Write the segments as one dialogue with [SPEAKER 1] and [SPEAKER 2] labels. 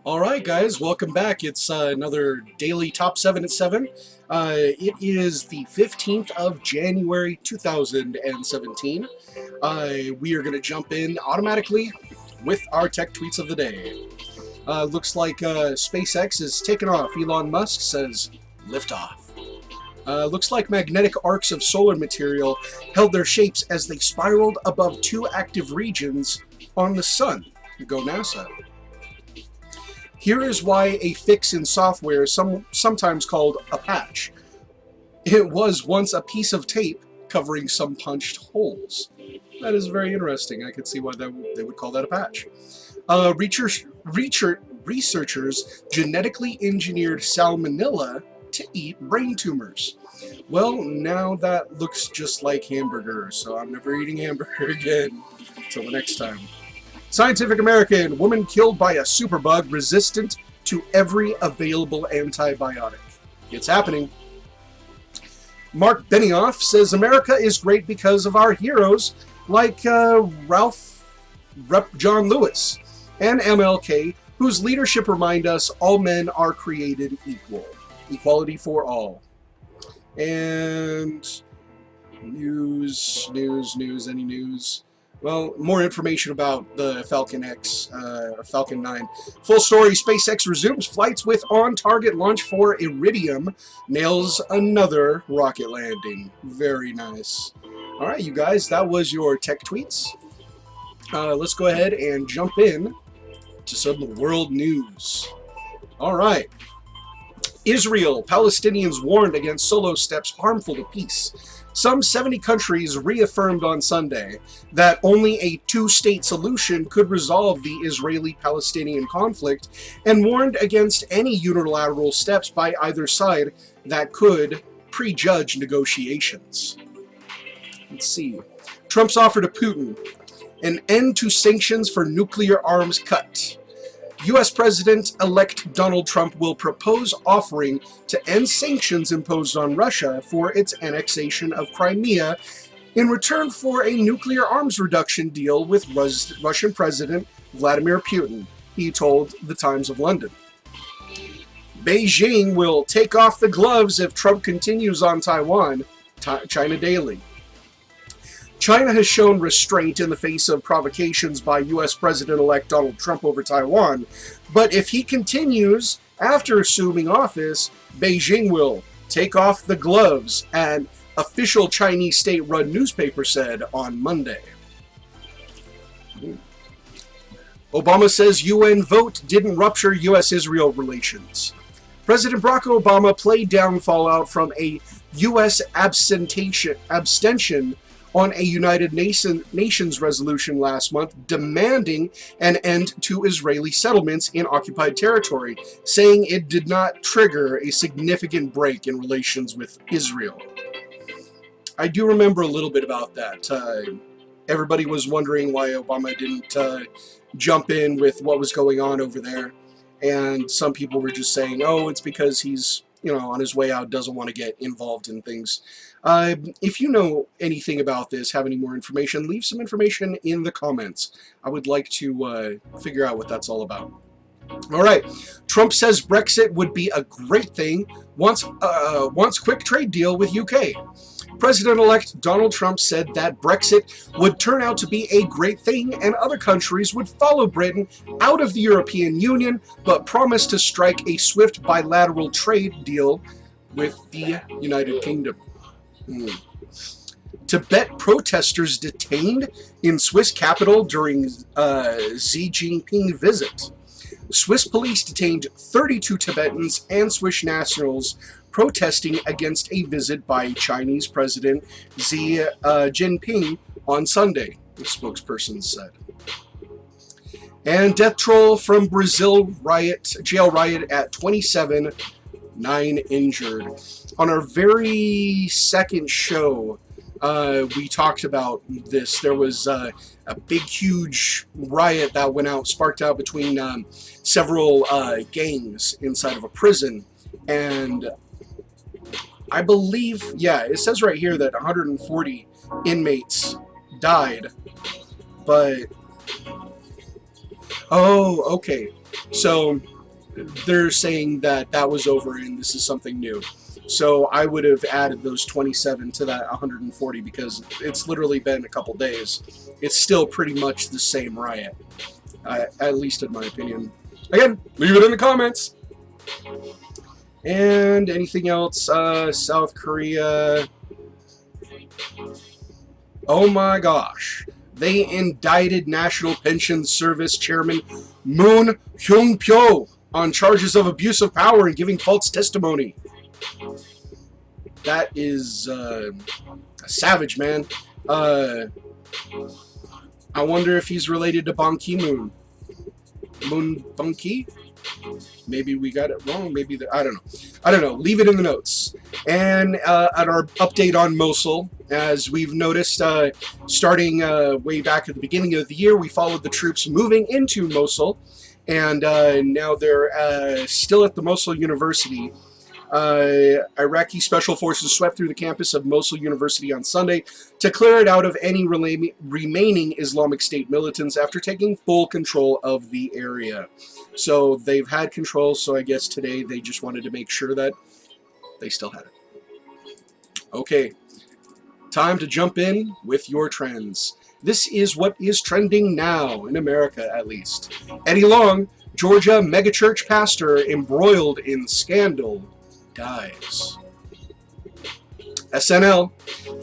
[SPEAKER 1] Alright guys, welcome back. It's another daily top 7 at 7. It is the 15th of January 2017. We are going to jump in automatically with our tech tweets of the day. Looks like SpaceX is taking off. Elon Musk says, lift off. Looks like magnetic arcs of solar material held their shapes as they spiraled above two active regions on the sun. Go NASA. Here is why a fix in software is sometimes called a patch. It was once a piece of tape covering some punched holes. That is very interesting. I could see why they would call that a patch. Researchers genetically engineered salmonella to eat brain tumors. Well, now that looks just like hamburger, so I'm never eating hamburger again. Until the next time. Scientific American, woman killed by a superbug resistant to every available antibiotic. It's happening. Mark Benioff says America is great because of our heroes like John Lewis and MLK, whose leadership remind us all men are created equal. Equality for all. And news, any news? Well, more information about the Falcon 9. Full story, SpaceX resumes flights with on-target launch for Iridium. Nails another rocket landing. Very nice. All right, you guys, that was your tech tweets. Let's go ahead and jump in to some world news. All right. Israel, Palestinians warned against solo steps harmful to peace. Some 70 countries reaffirmed on Sunday that only a two-state solution could resolve the Israeli-Palestinian conflict and warned against any unilateral steps by either side that could prejudge negotiations. Let's see. Trump's offer to Putin. An end to sanctions for nuclear arms cut. U.S. President-elect Donald Trump will propose offering to end sanctions imposed on Russia for its annexation of Crimea in return for a nuclear arms reduction deal with Russian President Vladimir Putin, he told the Times of London. Beijing will take off the gloves if Trump continues on Taiwan, China Daily. China has shown restraint in the face of provocations by U.S. President-elect Donald Trump over Taiwan, but if he continues after assuming office, Beijing will take off the gloves, an official Chinese state-run newspaper said on Monday. Obama says UN vote didn't rupture U.S.-Israel relations. President Barack Obama played down fallout from a U.S. abstention on a United Nations resolution last month demanding an end to Israeli settlements in occupied territory, saying it did not trigger a significant break in relations with Israel. I do remember a little bit about that. Everybody was wondering why Obama didn't jump in with what was going on over there, and some people were just saying, oh, it's because he's on his way out, doesn't want to get involved in things. If you know anything about this, have any more information, leave some information in the comments. I would like to figure out what that's all about. All right. Trump says Brexit would be a great thing once quick trade deal with UK. President-elect Donald Trump said that Brexit would turn out to be a great thing and other countries would follow Britain out of the European Union, but promised to strike a swift bilateral trade deal with the United Kingdom. Tibet protesters detained in Swiss capital during Xi Jinping visit. Swiss police detained 32 Tibetans and Swiss nationals protesting against a visit by Chinese President Xi Jinping on Sunday, the spokesperson said. And death toll from Brazil jail riot at 27, 9 injured. On our very second show, we talked about this. There was a big, huge riot that sparked out between several gangs inside of a prison, and I believe, it says right here that 140 inmates died, but, oh, okay, so they're saying that that was over and this is something new. So I would have added those 27 to that 140 because it's literally been a couple days. It's still pretty much the same riot, at least in my opinion. Again, leave it in the comments. And anything else? South Korea. Oh my gosh. They indicted National Pension Service Chairman Moon Hyung-pyo on charges of abuse of power and giving false testimony. That is a savage, man. I wonder if he's related to Ban Ki-moon. Moon Bunky? Maybe we got it wrong. Maybe I don't know. I don't know. Leave it in the notes. And at our update on Mosul, as we've noticed, starting way back at the beginning of the year, we followed the troops moving into Mosul, and now they're still at the Mosul University. Iraqi special forces swept through the campus of Mosul University on Sunday to clear it out of any remaining Islamic State militants after taking full control of the area. So they've had control, so I guess today they just wanted to make sure that they still had it. Okay, time to jump in with your trends. This is what is trending now, in America at least. Eddie Long, Georgia megachurch pastor embroiled in scandal, dies. SNL.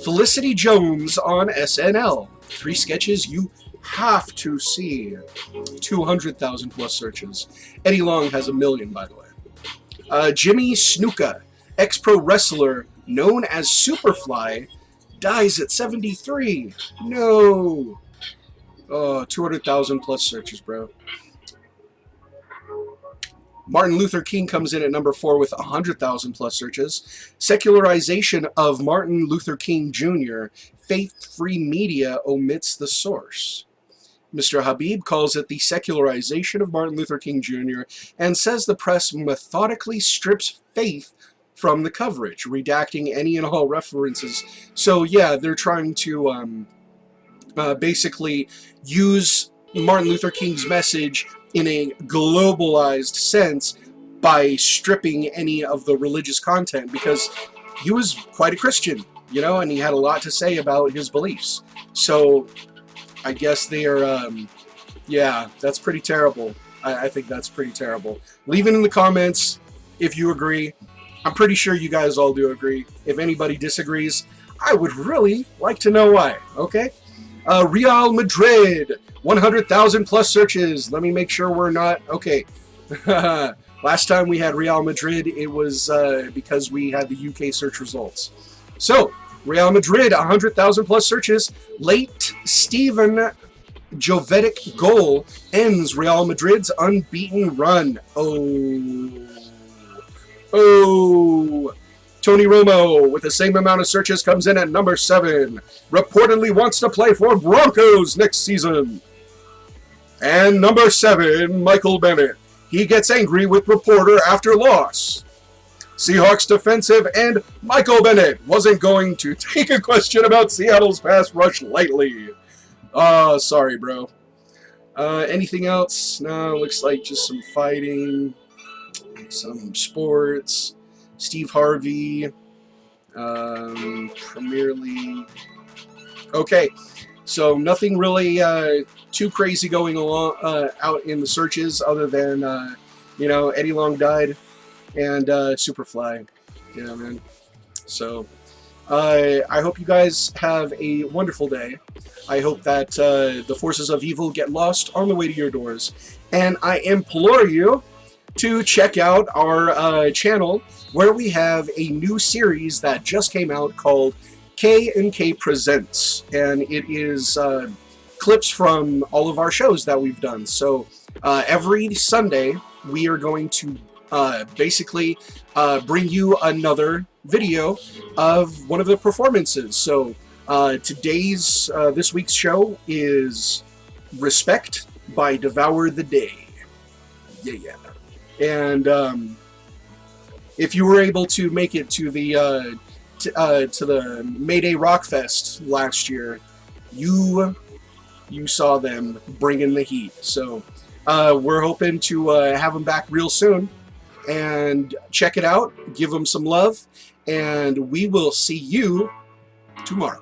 [SPEAKER 1] Felicity Jones on SNL. 3 sketches you have to see. 200,000 plus searches. Eddie Long has 1 million, by the way. Jimmy Snuka, ex-pro wrestler known as Superfly, dies at 73. No. Oh, 200,000 plus searches, bro. Martin Luther King comes in at number 4 with 100,000 plus searches. Secularization of Martin Luther King Jr. Faith-free media omits the source. Mr. Habib calls it the secularization of Martin Luther King Jr. and says the press methodically strips faith from the coverage, redacting any and all references. So yeah, they're trying to basically use Martin Luther King's message in a globalized sense by stripping any of the religious content, because he was quite a Christian, you know, and he had a lot to say about his beliefs. So I guess they are, yeah, that's pretty terrible. I think that's pretty terrible. Leave it in the comments if you agree. I'm pretty sure you guys all do agree. If anybody disagrees, I would really like to know why, okay? Real Madrid, 100,000 plus searches. Let me make sure we're not, okay. Last time we had Real Madrid, it was because we had the UK search results. So, Real Madrid, 100,000 plus searches. Late Steven Jovetic goal ends Real Madrid's unbeaten run. Oh. Tony Romo, with the same amount of searches, comes in at number 7. Reportedly wants to play for Broncos next season. And number 7, Michael Bennett. He gets angry with reporter after loss. Seahawks defensive end Michael Bennett wasn't going to take a question about Seattle's pass rush lightly. Sorry, bro. Anything else? No, looks like just some fighting, some sports. Steve Harvey, Premier League. Okay, so nothing really too crazy going along out in the searches, other than you know, Eddie Long died and Superfly. Yeah, man. So I hope you guys have a wonderful day. I hope that the forces of evil get lost on the way to your doors, and I implore you to check out our channel, where we have a new series that just came out called K&K Presents, and it is clips from all of our shows that we've done. So every Sunday we are going to basically bring you another video of one of the performances. So today's this week's show is Respect by Devour the Day. Yeah. And if you were able to make it to the Mayday Rock Fest last year, you saw them bringing the heat. So We're hoping to have them back real soon. And check it out. Give them some love. And we will see you tomorrow.